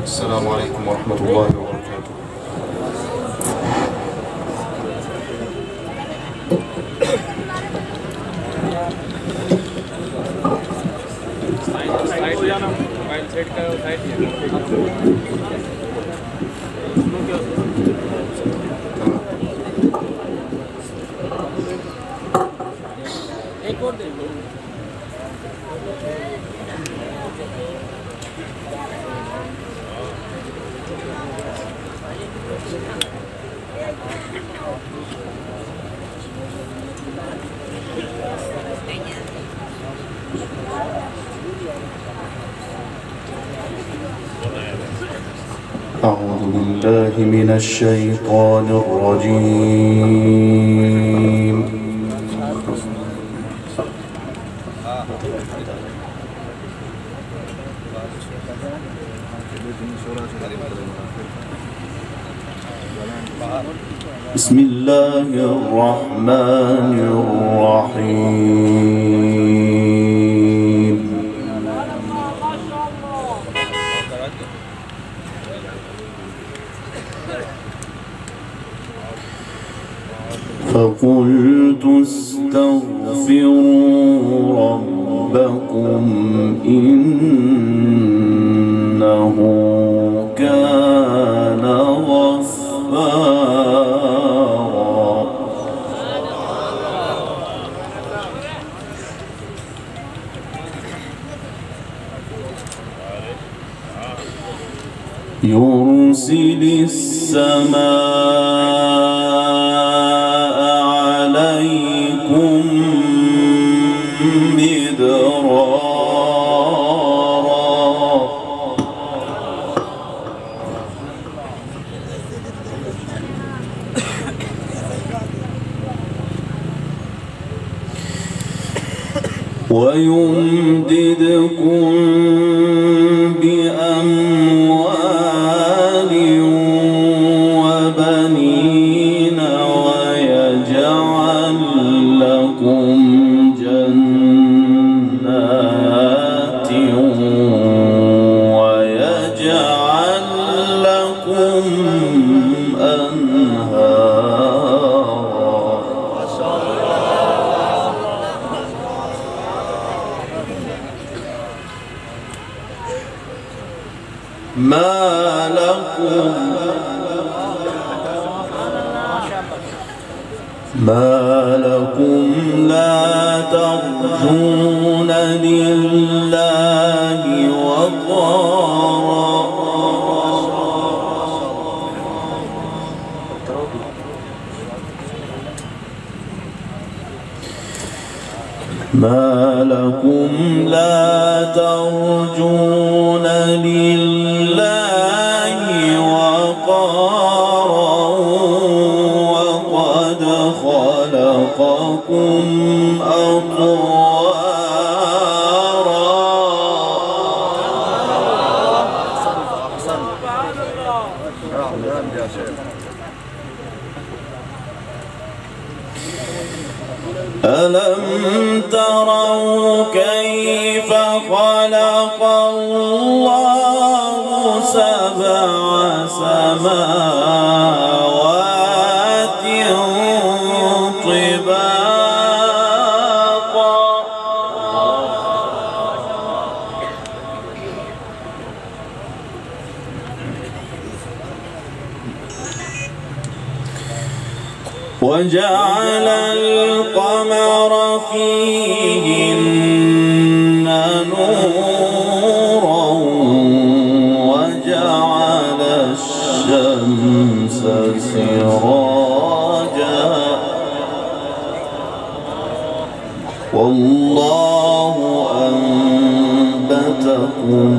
السلام عليكم ورحمة الله وبركاته. أعوذ بالله من الشيطان الرجيم. بسم الله الرحمن الرحيم. فقلت استغفروا ربكم إنه كان غفارا. يرسل السماء عليكم مدرارا ويمددكم بأموال وبنين ويجعل لكم جنات ويجعل لكم أنهارا. ما لكم لا ترجون لله وقارا. ما لكم لا ترجون لله وقارا وقد خلقكم أطوارا. ألم تروا كيف خلق الله سبع سماوات طباقا وجعل القمر فيهن نورا وجعل الشمس سراجا والله أنبتكم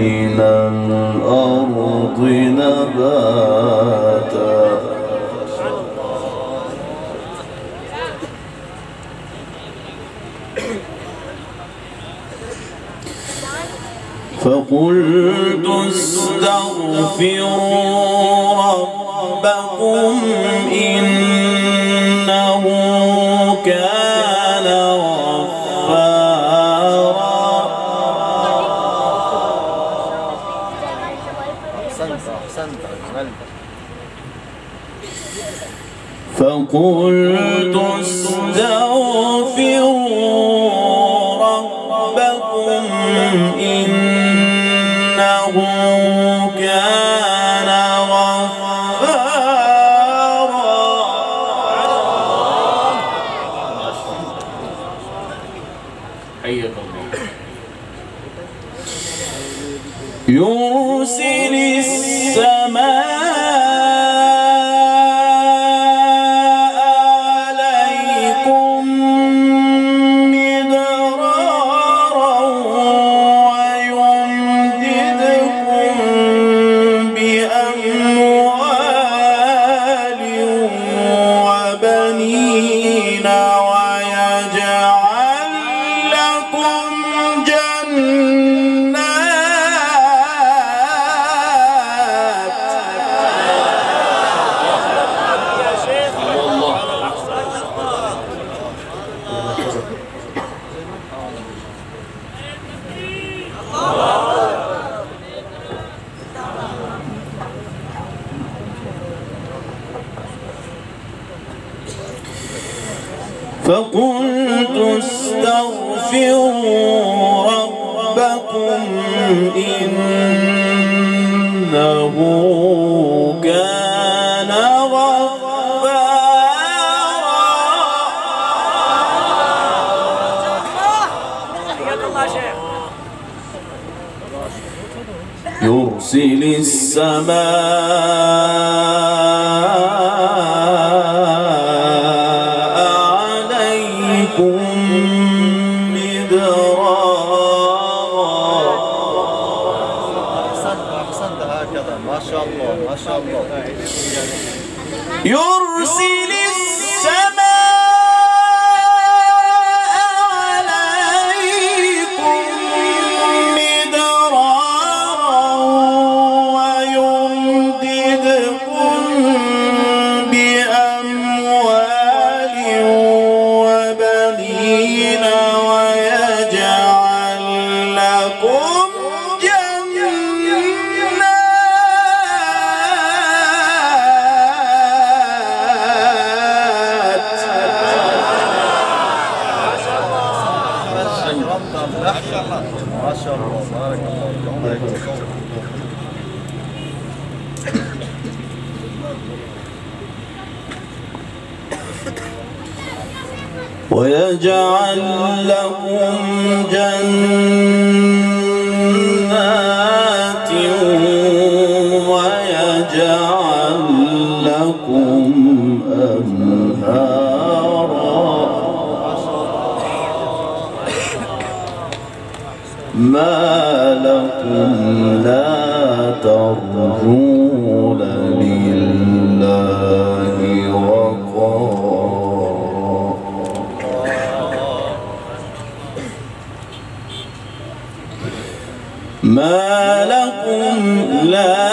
من الأرض نباتا. فقلت استغفروا ربكم إنه كان غفارا. فقلت استغفروا ربكم إنه كان غفارا. حياك الله. يرسل السماء فقلت استغفروا ربكم إنه كان غفارا. يرسل السماء عليكم مدرارا. أحسنت هكذا، ما شاء الله ما شاء الله. يرسل السماء عليكم مدرارا ويمددكم بأموال وبنين ويجعل لكم ما شاء الله بارك الله فيكم. ويجعل لكم جنات ويجعل لكم أنهارا. ما لكم لا ترجون لله وقارا. ما لكم لا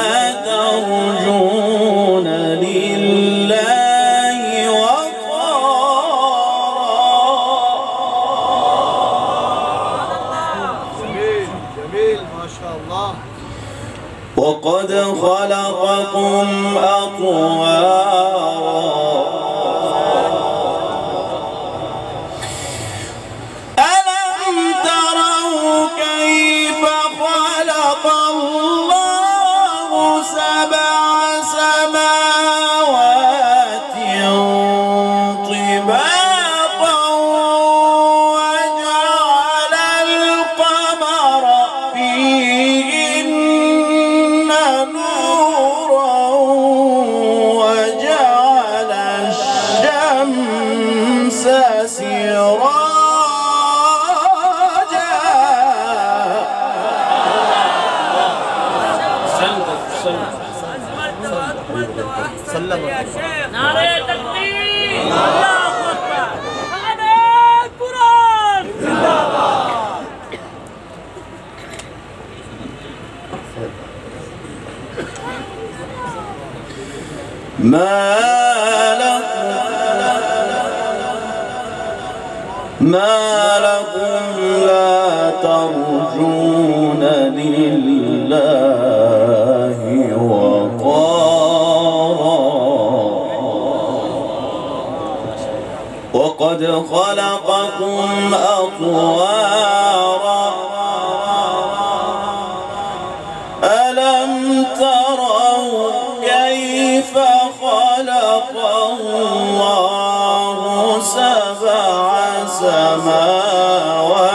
ترجون لله وقارا. جميل ما شاء الله. وقد خلقكم أطوارا. ألم تروا كيف خلق الله سبع سماوات طباقا وجعل القمر فيهن نورا وجعل الشمس سراجا. سلم نعرة تكبير الله أكبر. نعرة قرآن زنداباد. ما لكم لا ترجون لله وقارا. قد خلقكم أطوارا ألم تروا كيف خلق الله سبع سماوات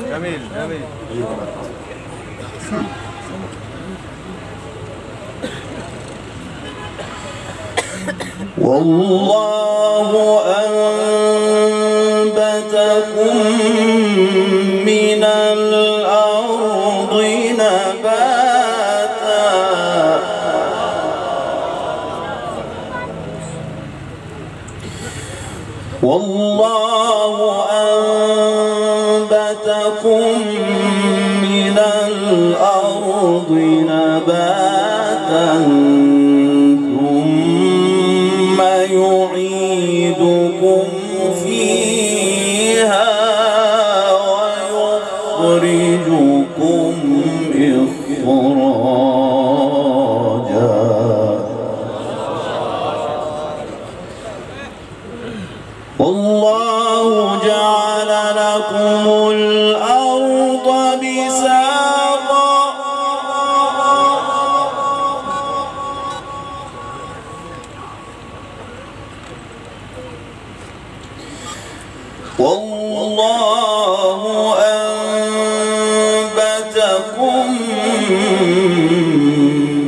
جميل جميل. والله أنبتكم من الأرض نباتا والله أنبتكم من الأرض نباتا ثم يعيدكم فيها ويخرجكم إخراجا والله جعل لكم الأرض بساطا والله أنبتكم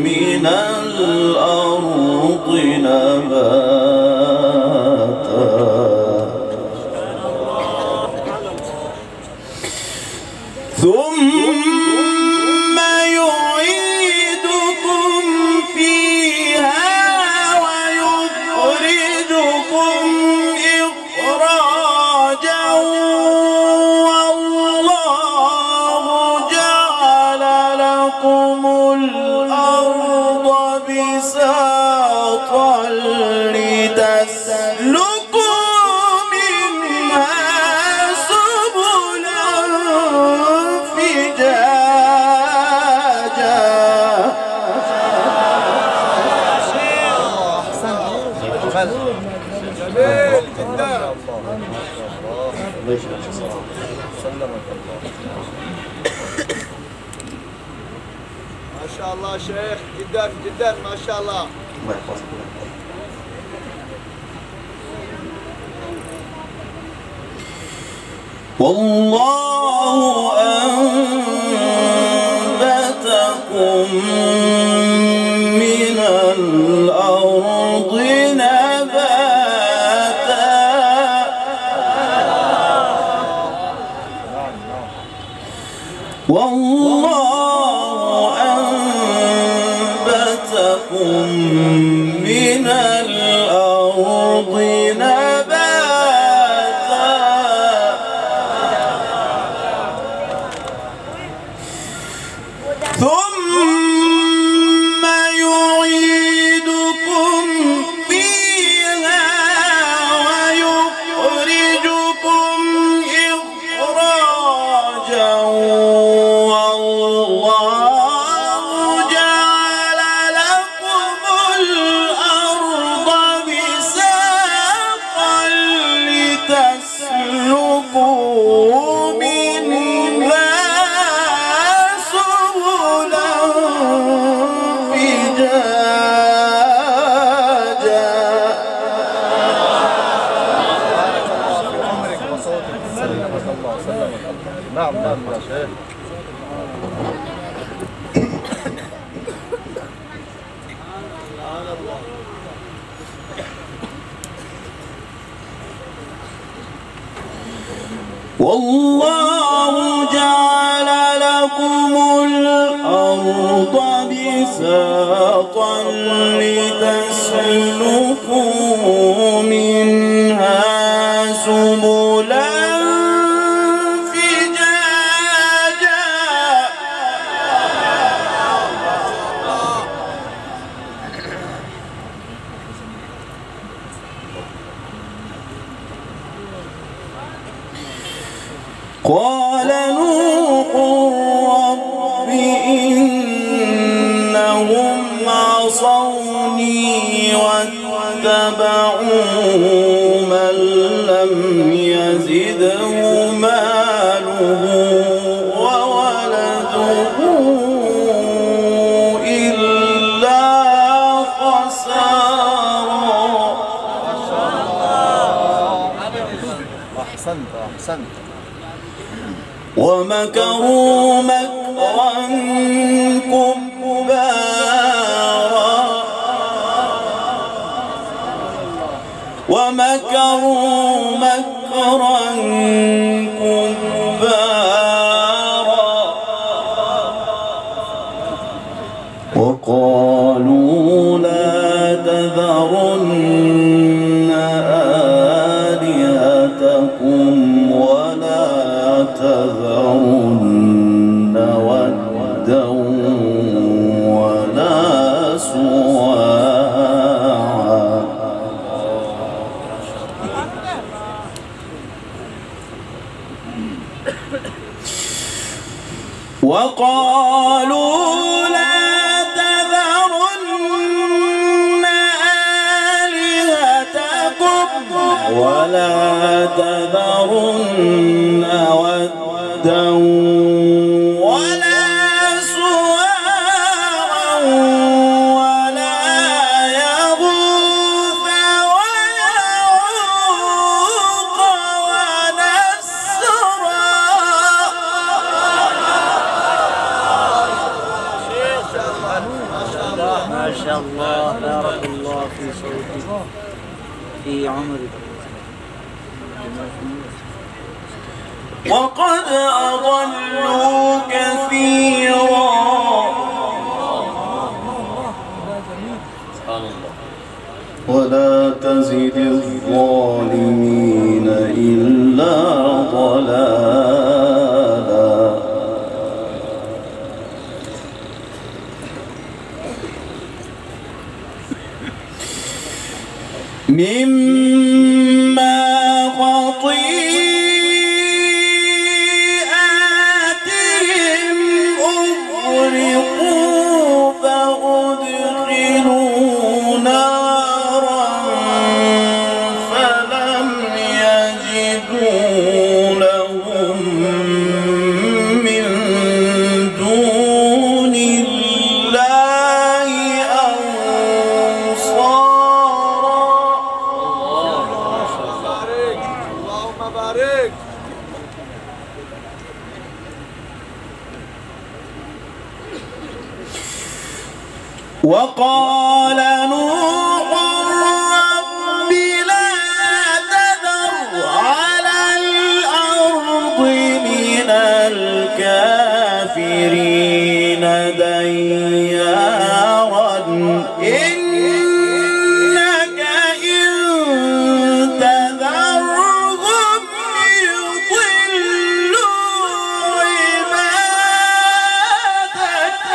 من الأرض نباتا ثم يعيدكم فيها ويخرجكم إخراجا والله جعل لكم الأرض بساطا لتسلكوا منها سبلا فجاجا جميل جدا. سلمك الله. ما شاء الله شيخ جدا جدا ما شاء الله. والله أنبتكم من الأرض نباتا والله أنبتكم من الأرض نباتا ثم يعيدكم فيها ويخرجكم إخراجا والله جعل لكم والله جعل لكم الأرض بساطا لتسلكوا منها سبلا فجاجا قال نوح رب إنهم عصوني واتبعوا من لم يزده ماله وولده إلا خسارا. أحسنت. ومكروا مكرا كبارا وقالوا لا تذرن آلهتكم ولا تذرن ودا ولا سواعا وقالوا لا تذرن آلهتكم ولا تذرن ودا ولا سواعا ولا يغوث ويعوق ونسرا. ما شاء الله بارك الله في صوتك في عمرك. وقد أضلوا كثيرا ولا تزد الظالمين إلا ضلالا. مما خطيئاتهم أغرقوا فأدخلوا نارا فلم يجدوا لهم من دون الله اللهم بارك. وقال نوح رب لا تذر على الأرض من الكافرين ديارا إنك إن تذرهم يضلوا عبادك.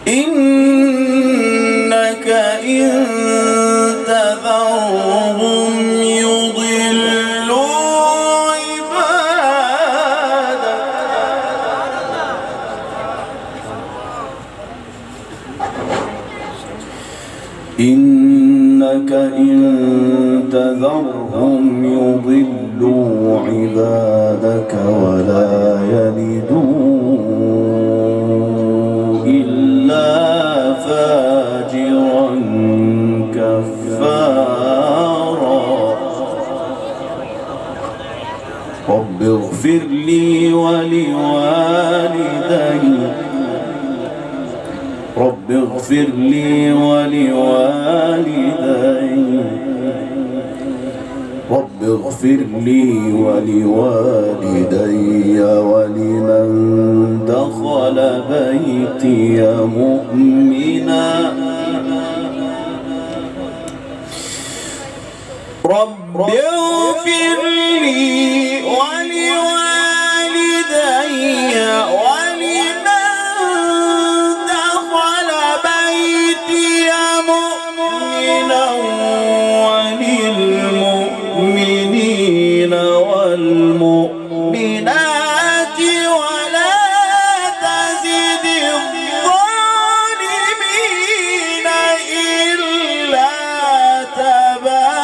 إنك إن تذرهم يضلوا عبادك إنك إن تذرهم يضلوا عبادك ولا يلدوا إلا فاجرا كفارا. رب اغفر لي اغفر لي ولوالدي رب اغفر لي ولوالدي ولمن دخل بيتي مؤمنا رب اغفر لي ولوالدي ولمن دخل بيتي مؤمنا وللمؤمنين والمؤمنات ولا تزد الظالمين إلا تبارا.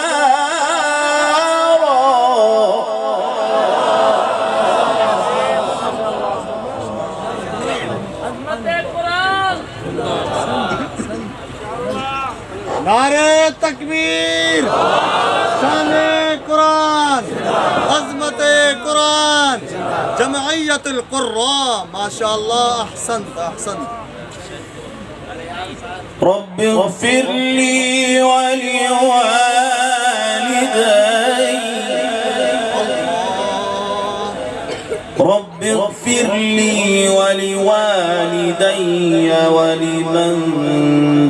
नारे तकबीर, शाने कुरान, अज़मते कुरान, जमइयतुल कुर्रा, माशाअल्लाह, अहसंत अहसंत. رب اغفر لي ولوالدي رب اغفر لي ولوالدي ولمن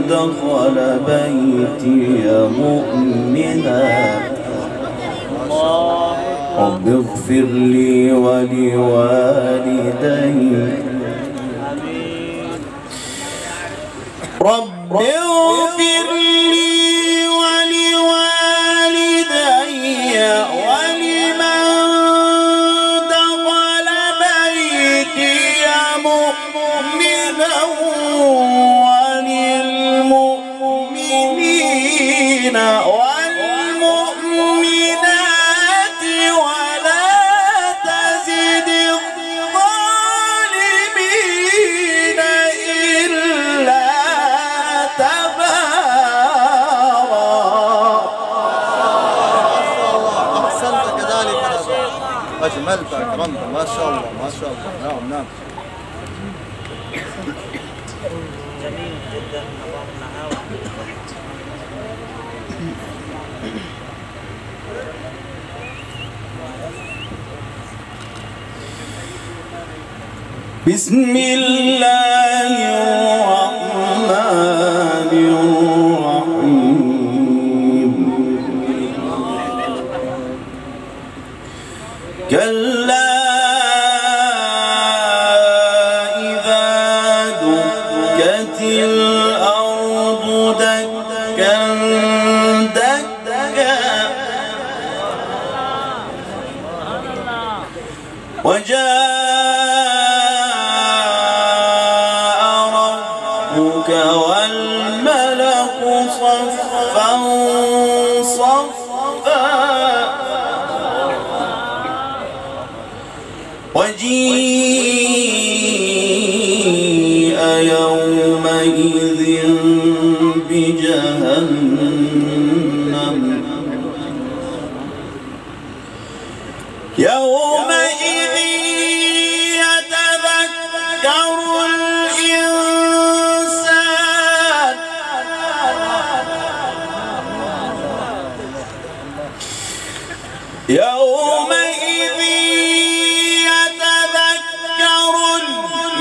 دخل بيتي مؤمنا رب اغفر لي ولوالدي رب اغفر لي ولوالدي ولمن دخل بيتي مؤمنا وللمؤمنين والمؤمنات ولا تزد الظالمين إلا تبارا. أحسنت كذلك، أجملت أكرمت، ما شاء الله ما شاء الله. نعم نعم. جميل جدا نظام النهاوة. بسم الله الرحمن الرحيم كلا إذا دكت الأرض دكا دكا ربك والملك صفا صفا وجيء يومئذ بجهنم يومئذ يتذكر الإنسان يومئذ يتذكر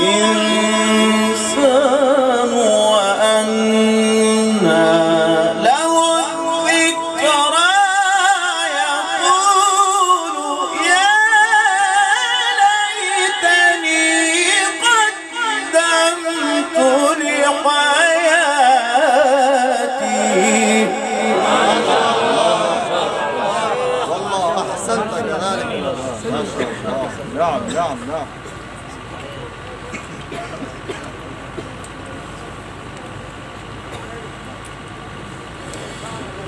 الإنسان وأنى له الذكرى يقول يا ليتني قدمت لحياتي. والله أحسنت كذلك، ما شاء الله. نعم نعم نعم.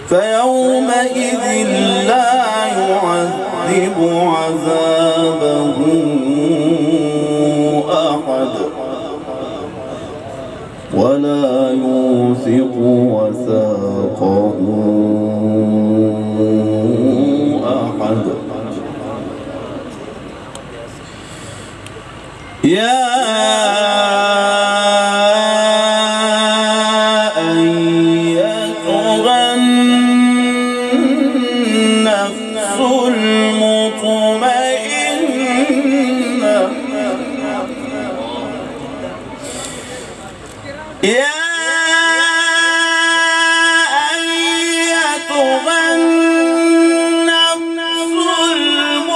فيومئذ لا يعذب عذابه أحد ولا يوثق وثاقه أحد. يا أيتها النفس المطمئنة يا أيتها النفس المطمئنة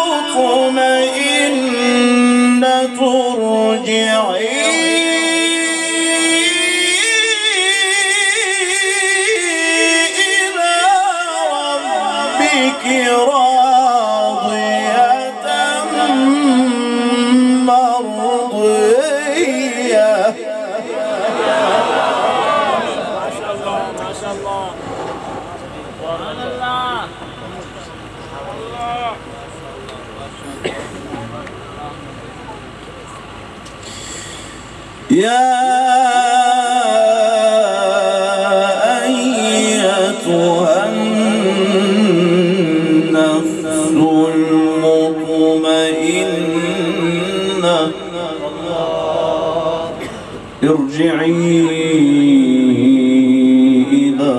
ارجعي إلى ربك راضية مرضية يا أيتها النفس المطمئنة ارجعي إلى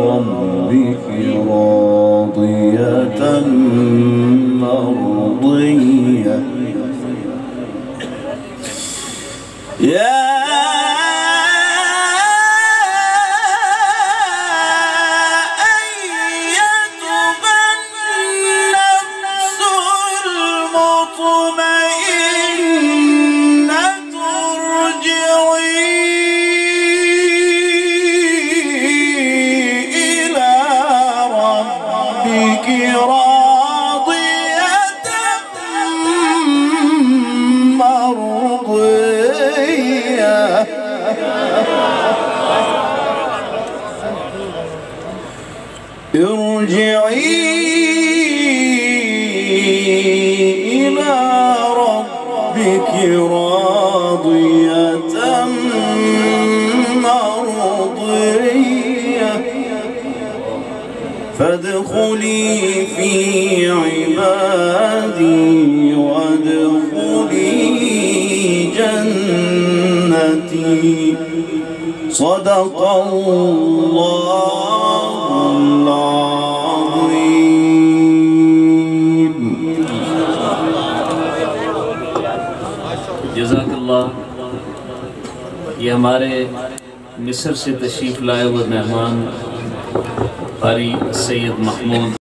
ربك راضية مرضية يا أيتها النفس المطمئنة ارجعي إلى ربك راضية مرضية ارجعي إلى ربك راضية مرضية فادخلي في عبادي وادخلي جنتي صدق الله العظيم. जज़ाकल्लाह। ये हमारे मिस्र से तशरीफ़ लाए हुए मेहमान कारी सैयद महमूद